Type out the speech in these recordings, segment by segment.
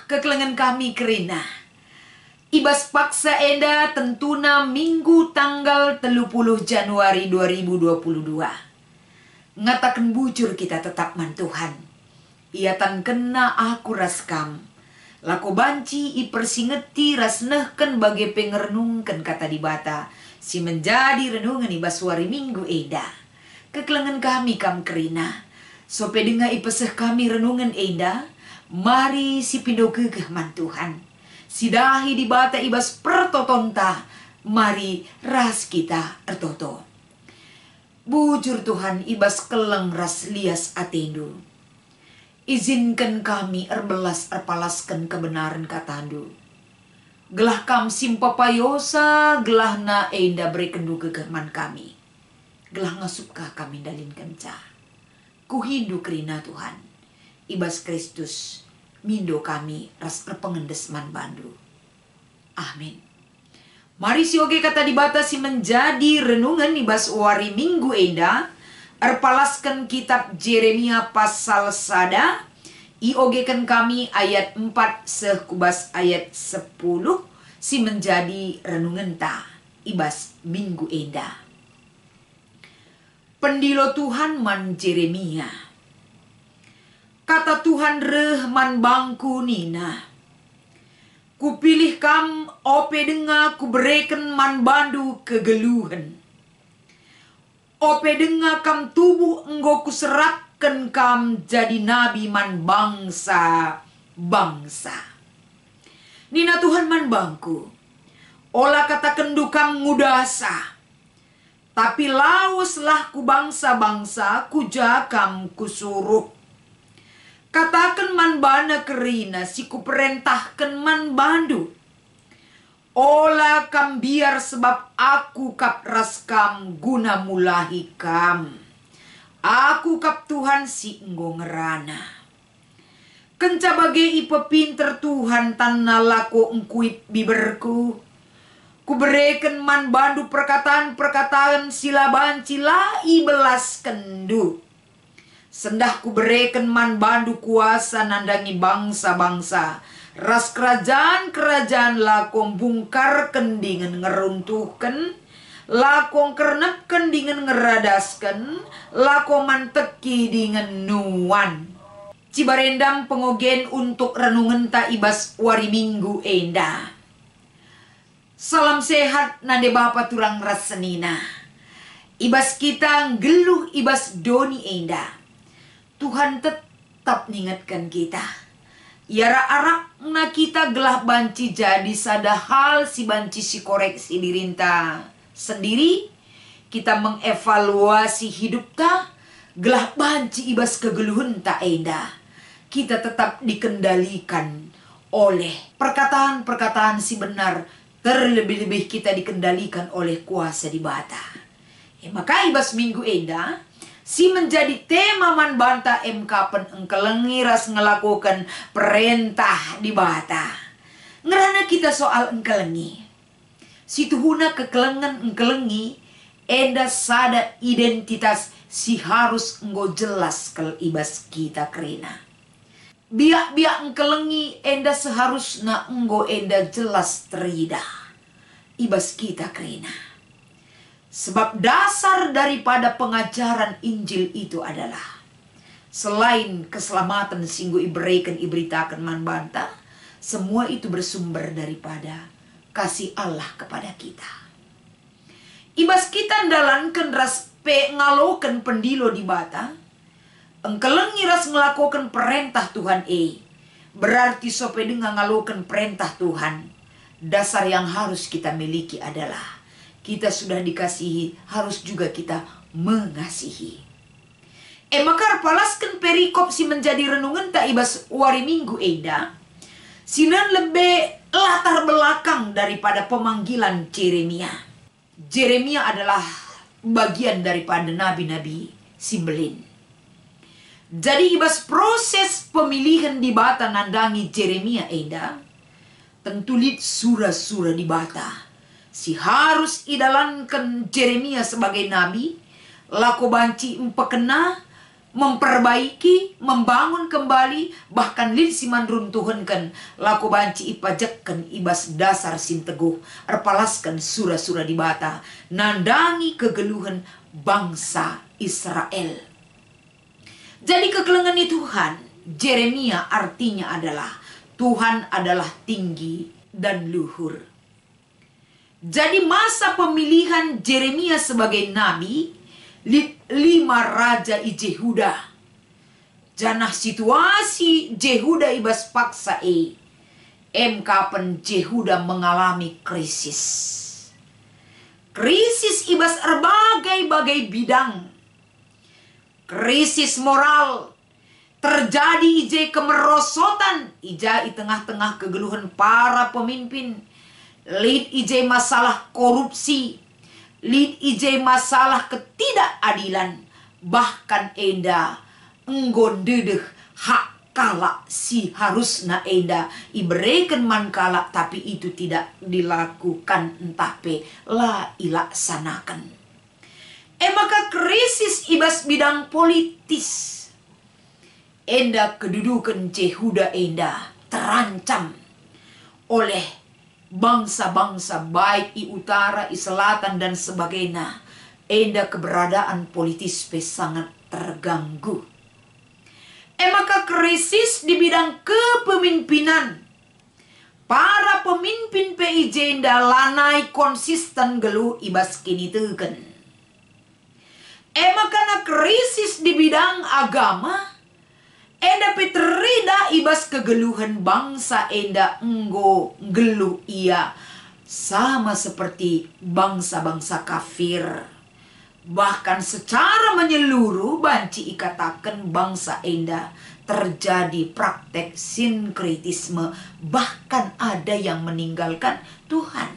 kekelengan kami kerina. Ibas paksa enda tentuna minggu tanggal 30 Januari 2022. Ngatakan bujur kita tetap man Tuhan. Ia tan kena aku raskam. Lako banci i persingeti rasnehken bagai pengerenungken kata di bata. Si menjadi renungan ibas wari minggu enda. Kekelengan kami kam kerina. Sope denga ipeseh kami renungan enda. Mari si pindo gegeh man Tuhan. Sidahi di bata ibas pertotonta. Mari ras kita ertoto. Bujur Tuhan ibas keleng ras lias atendu. Izinkan kami erbelas erpalaskan kebenaran katandu. Gelah kam simpapayosa, gelah na enda berekendu gegeman kami. Gelah ngasupkah kami dalin kenca. Ku hindu kerina Tuhan. Ibas Kristus, mindo kami ras erpengendes man bandu. Amin. Mari si oge kata dibatasi menjadi renungan ibas wari minggu enda. Erpalaskan kitab Jeremia pasal sada. Iogekan kami ayat 4 sekubas ayat 10. Si menjadi renungan ta ibas minggu enda. Pendilo Tuhan man Jeremia. Kata Tuhan rehman bangku nina. Kupilih kam ope denga kubereken man bandu kegeluhan. Ope denga kam tubuh enggo kuserapken kam jadi nabi man bangsa. Nina Tuhan man bangku. Olah kata kendu kam ngudasa. Tapi lauslah ku bangsa-bangsa kujakam kusuruh. Katakan man bana kerina si ku perintahkan man bandu. Ola kam biar sebab aku kap raskam guna mulahi kam. Aku kap Tuhan si enggo ngerana. Kenca bagai ipe pinter Tuhan tanah lako engkuit biberku. Ku bereken man bandu perkataan-perkataan silaban cilai belas kendu. Sendah ku bereken man bandu kuasa nandangi bangsa-bangsa. Ras kerajaan-kerajaan lakong bungkar kendingan ngeruntuhken. Lakong kernep kendingan ngeradasken. Lakong manteki dengan nuan. Cibarendam pengogen untuk renungan ta ibas wari minggu enda. Salam sehat nande bapa turang rasenina. Ibas kita geluh ibas doni enda. Tuhan tetap ningatkan kita. Yara arak na kita gelah banci jadi sada hal si banci si koreksi dirinta sendiri. Kita mengevaluasi hidup ta. Gelah banci ibas kegeluhun ta enda. Kita tetap dikendalikan oleh perkataan-perkataan si benar. Terlebih-lebih kita dikendalikan oleh kuasa di bata. Maka ibas minggu enda. Si menjadi tema man banta MK pen engkelengi ras ngelakukan perintah di bata. Ngerana kita soal engkelengi. Si tuhuna kekelengan engkelengi. Enda sada identitas si harus enggo jelas kel ibas kita kerina. Biak-biak engkelengi enda seharusnya enggo enda jelas terida. Ibas kita kerina. Sebab dasar daripada pengajaran Injil itu adalah selain keselamatan singgu iberitakan man banta, semua itu bersumber daripada kasih Allah kepada kita. Ibas kita ndalankan ras ngalokan pendilo di bata, engkelengi ras ngelakukan perintah Tuhan berarti sope dengan ngalokan perintah Tuhan. Dasar yang harus kita miliki adalah kita sudah dikasihi, harus juga kita mengasihi. Makar palaskan perikop si menjadi renungan tak ibas wari minggu enda. Sinan lebih latar belakang daripada pemanggilan Jeremia. Jeremia adalah bagian daripada nabi-nabi Simbelin. Jadi ibas proses pemilihan di bata nandangi Jeremia enda. Tentu lid surah-surah di bata. Si harus idalankan Jeremia sebagai nabi. Lako banci empekena memperbaiki, membangun kembali, bahkan lin siman runtuhunkan, laku banci ipajakkan ibas dasar sin teguh, erpalaskan sura-sura di bata, nandangi kegeluhan bangsa Israel. Jadi kegelengan Tuhan, Yeremia artinya adalah Tuhan adalah tinggi dan luhur. Jadi masa pemilihan Yeremia sebagai nabi, 5 raja i Yehuda. Janah situasi Yehuda ibas paksa kapan Yehuda mengalami krisis. Krisis ibas berbagai bidang. Krisis moral. Terjadi ije kemerosotan. Ija di tengah-tengah kegeluhan para pemimpin. Lid ije masalah korupsi. Lid ije masalah ketidakadilan. Bahkan enda enggon dedeh hak kala si harusna enda iberikan man kala, tapi itu tidak dilakukan entah pe la ilaksanakan. Maka krisis ibas bidang politis. Enda kedudukan Yehuda enda terancam oleh bangsa-bangsa baik i utara, i selatan dan sebagainya. Enda keberadaan politis pe sangat terganggu. Maka krisis di bidang kepemimpinan. Para pemimpin PIJ enda lanai konsisten gelu ibas kini teken. Maka krisis di bidang agama. Enda peterida ibas kegeluhan bangsa enda enggo geluh ia sama seperti bangsa-bangsa kafir. Bahkan secara menyeluruh banci ikatakan bangsa enda terjadi praktek sinkretisme, bahkan ada yang meninggalkan Tuhan.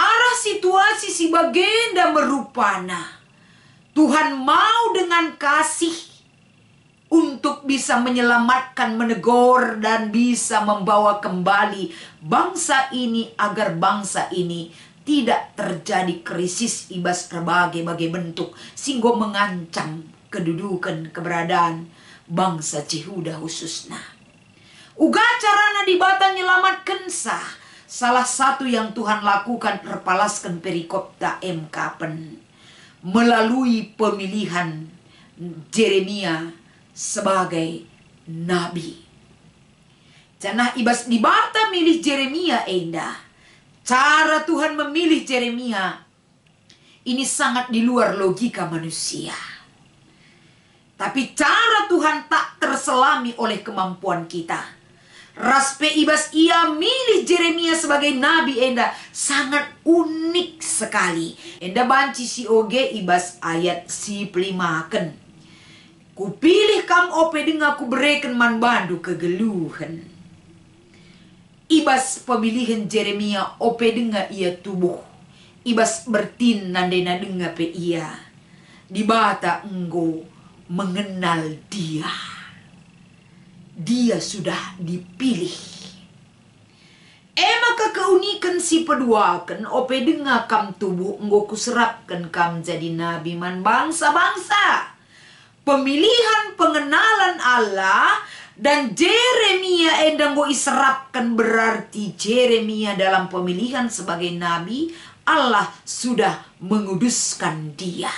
Arah situasi si bagenda merupana. Tuhan mau dengan kasih untuk bisa menyelamatkan, menegur, dan bisa membawa kembali bangsa ini agar bangsa ini tidak terjadi krisis ibas berbagai bentuk sehingga mengancam kedudukan keberadaan bangsa Yehuda khususnya. Uga carana di bata nyelamatkan sah. Salah satu yang Tuhan lakukan perpalaskan perikopta kapan melalui pemilihan Yeremia sebagai nabi. Janah ibas di bata milih Yeremia enda. Cara Tuhan memilih Yeremia ini sangat di luar logika manusia. Tapi cara Tuhan tak terselami oleh kemampuan kita. Raspe ibas ia milih Yeremia sebagai nabi enda sangat unik sekali. Enda banci si oge ibas ayat si pelimaken. Kupilih kam ope dengan ku berikan man bandu kegeluhan. Ibas pemilihan Yeremia ope dengan ia tubuh. Ibas bertin nandena dengan pe ia. Di bata enggo mengenal dia. Dia sudah dipilih. Maka keunikan si peduakan ope dengan kam tubuh enggo kuserapkan kam jadi nabi man bangsa-bangsa. Pemilihan pengenalan Allah dan Yeremia endang go iserapkan berarti Yeremia dalam pemilihan sebagai nabi Allah sudah menguduskan dia.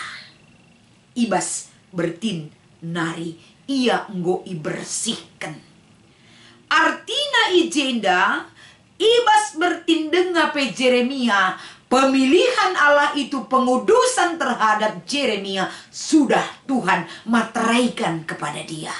Ibas bertin nari ia enggo ibersihkan. Artina ijenda ibas bertin denga pe Yeremia. Pemilihan Allah itu pengudusan terhadap Yeremia sudah Tuhan materaikan kepada dia.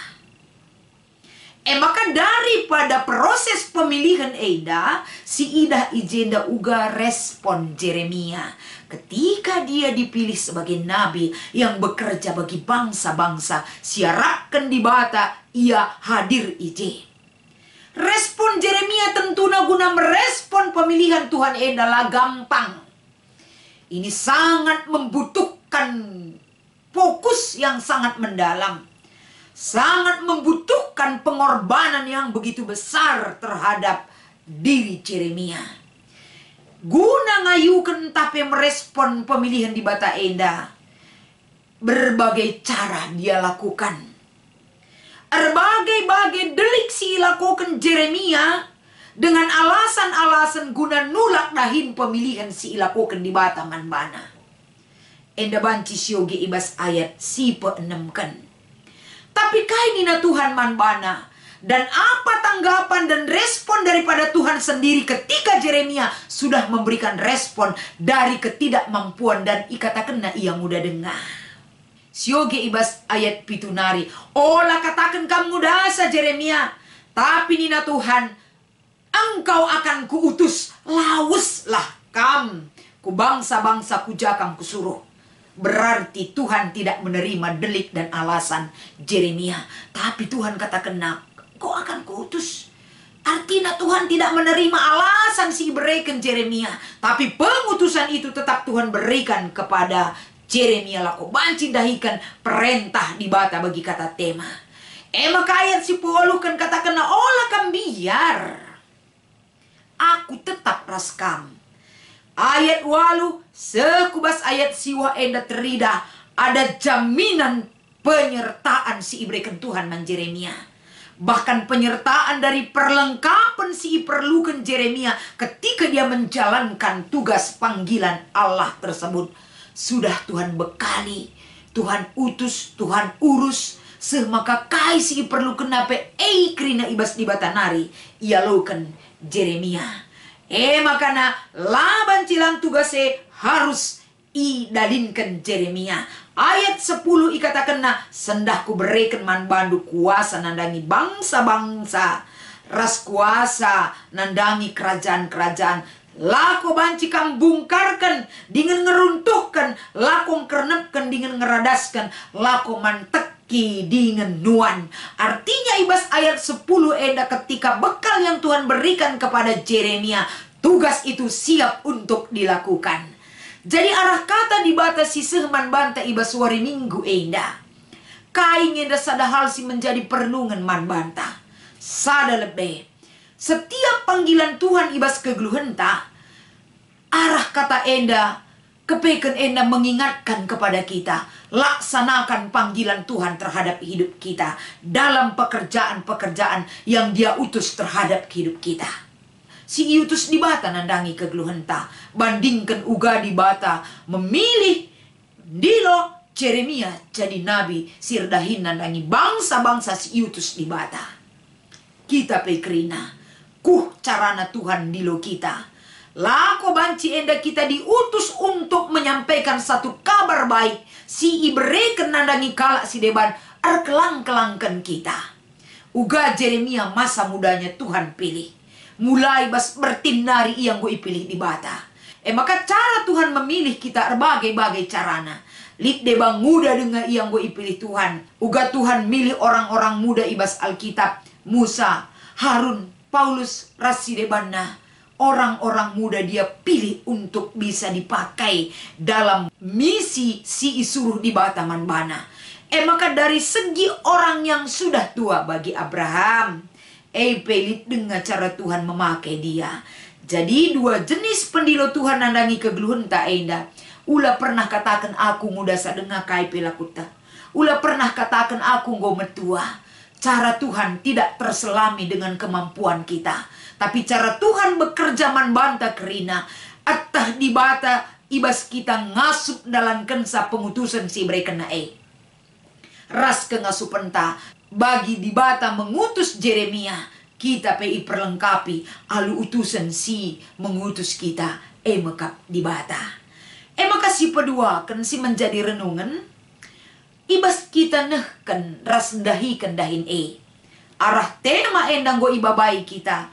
Maka daripada proses pemilihan eda, si ida ijenda uga respon Yeremia ketika dia dipilih sebagai nabi yang bekerja bagi bangsa-bangsa, siarakan di bata ia hadir ije. Respon Yeremia tentu guna merespon pemilihan Tuhan adalah gampang. Ini sangat membutuhkan fokus yang sangat mendalam. Sangat membutuhkan pengorbanan yang begitu besar terhadap diri Yeremia. Guna ngayukan tapi merespon pemilihan di bata enda. berbagai cara dia lakukan. Berbagai delik si lakukan Jeremia dengan alasan-alasan guna nulak dahin pemilihan si lakukan di bata manbana. Enda banci sioge ibas ayat si peenemkan. Tapi kainina Tuhan manbana. Dan apa tanggapan dan respon daripada Tuhan sendiri ketika Jeremia sudah memberikan respon dari ketidakmampuan dan ikatakan ia muda dengar. Sioge ibas ayat pitunari. Olah katakan kamu dasa Jeremia. Tapi nina Tuhan, engkau akan kuutus. Lawuslah kam. Ku bangsa-bangsa ku jakam kusuruh. Berarti Tuhan tidak menerima delik dan alasan Jeremia. Tapi Tuhan katakan, kau akan kuutus. Artinya Tuhan tidak menerima alasan si berikan Jeremia. Tapi pengutusan itu tetap Tuhan berikan kepada Jeremia. Lako banci dahikan perintah di bata bagi kata tema. Maka ayat si puluh kan katakan, olah kam biar aku tetap raskam. Ayat walu sekubas ayat siwa enda terida. Ada jaminan penyertaan si ibrekan Tuhan man Jeremia. Bahkan penyertaan dari perlengkapan si perlukan Jeremia ketika dia menjalankan tugas panggilan Allah tersebut. Sudah Tuhan bekali, Tuhan utus, Tuhan urus. Semaka kai si perlukan nape krina ibas di batanari. Ia lukan Jeremia. Makana laban cilang tugasnya harus idalinkan Jeremia. Ayat 10 ikatakan sendahku berikan man bandu kuasa nandangi bangsa-bangsa. Ras kuasa nandangi kerajaan-kerajaan. Lako banci kam bungkarkan dengan ngeruntuhkan. Lako kernepkan dengan ngeradaskan. Lako manteki dengan nuan. Artinya ibas ayat 10 eda ketika bekal yang Tuhan berikan kepada Jeremia. Tugas itu siap untuk dilakukan. Jadi arah kata dibatasi sehman banta ibas wari minggu enda. Kain enda sada hal si menjadi perlungan man banta. Sada lebih. Setiap panggilan Tuhan ibas kegluhenta. Arah kata enda. Kepeken enda mengingatkan kepada kita. Laksanakan panggilan Tuhan terhadap hidup kita. Dalam pekerjaan-pekerjaan yang dia utus terhadap hidup kita. Si iutus di bata nandangi kegluhenta. Bandingkan uga di bata memilih dilo Jeremia jadi nabi. Sirdahin nandangi bangsa-bangsa si iutus di bata. Kita pekrina. Carana Tuhan dilo kita. Lako banci enda kita diutus untuk menyampaikan satu kabar baik. Si ibrekan nandangi kalak si deban. Erkelang-kelangkan kita. Uga Jeremia masa mudanya Tuhan pilih. Mulai bas bertinari yang gue pilih di bata. Maka cara Tuhan memilih kita berbagai-bagai carana. Lid debang muda dengan yang gue pilih Tuhan. Uga Tuhan milih orang-orang muda ibas Alkitab. Musa, Harun, Paulus, Rasidebana. Orang-orang muda dia pilih untuk bisa dipakai dalam misi si isuruh di bata manbana. Maka dari segi orang yang sudah tua bagi Abraham. Pelit dengan cara Tuhan memakai dia. Jadi dua jenis pendilo Tuhan nandangi kegluhenta enda. Ula pernah katakan aku muda sadenga kai pelakuta. Ula pernah katakan aku go metua. Cara Tuhan tidak terselami dengan kemampuan kita. Tapi cara Tuhan bekerja manbanta kerina. Attah di bata ibas kita ngasup dalam kensa pengutusan si berikan ras ke ngasupenta. Bagi di bata mengutus Jeremia. Kita pei perlengkapi alu utusan si mengutus kita. Mekap di bata. Maka si pedua kan si menjadi renungan. Ibas kita nehken ras dahikan dahin arah tema endang go ibabai kita.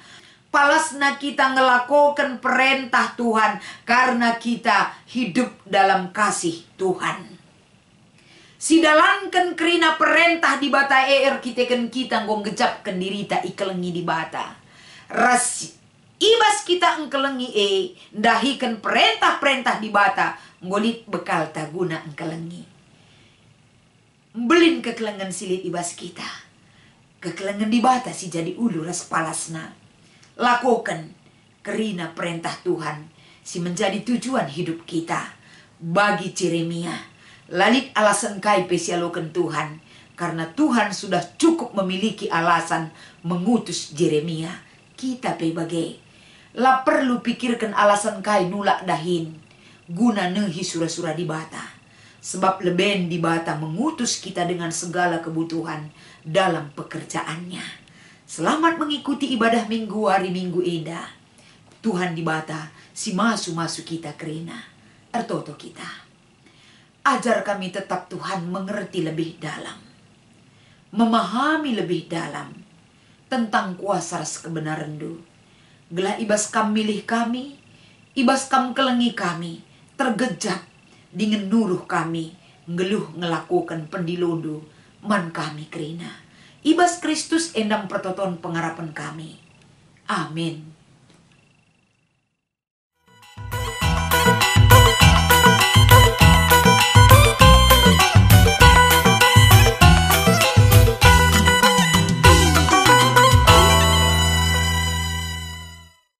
Palasna kita ngelakukan perintah Tuhan. Karena kita hidup dalam kasih Tuhan. Sidalankan kerina perintah di bata kita ngong gejapkan diri tak ikelengi di bata. Ras ibas kita engkelengi dahikan perintah-perintah di bata. Ngolit bekal tak guna engkelengi. Belin kekelengan silit ibas kita. Kekelengan di bata si jadi ulu ras palasna. Lakukan kerina perintah Tuhan. Si menjadi tujuan hidup kita. Bagi Jeremia. Lalit alasan kai pesialokan Tuhan. Karena Tuhan sudah cukup memiliki alasan mengutus Yeremia. Kita pe bagai. La perlu pikirkan alasan kai nulak dahin. Guna nehi sura-sura di bata. Sebab leben di bata mengutus kita dengan segala kebutuhan dalam pekerjaannya. Selamat mengikuti ibadah minggu hari minggu eda. Tuhan di bata si masu-masu kita kerina. Ertoto kita. Ajar kami tetap Tuhan mengerti lebih dalam. Memahami lebih dalam tentang kuasa ras kebenaran du. Gelah ibas kam milih kami, ibas kam kelengi kami, tergejap dengan nuruh kami, ngeluh ngelakukan pendilondo, man kami kerina. Ibas Kristus endang pertoton pengharapan kami. Amin.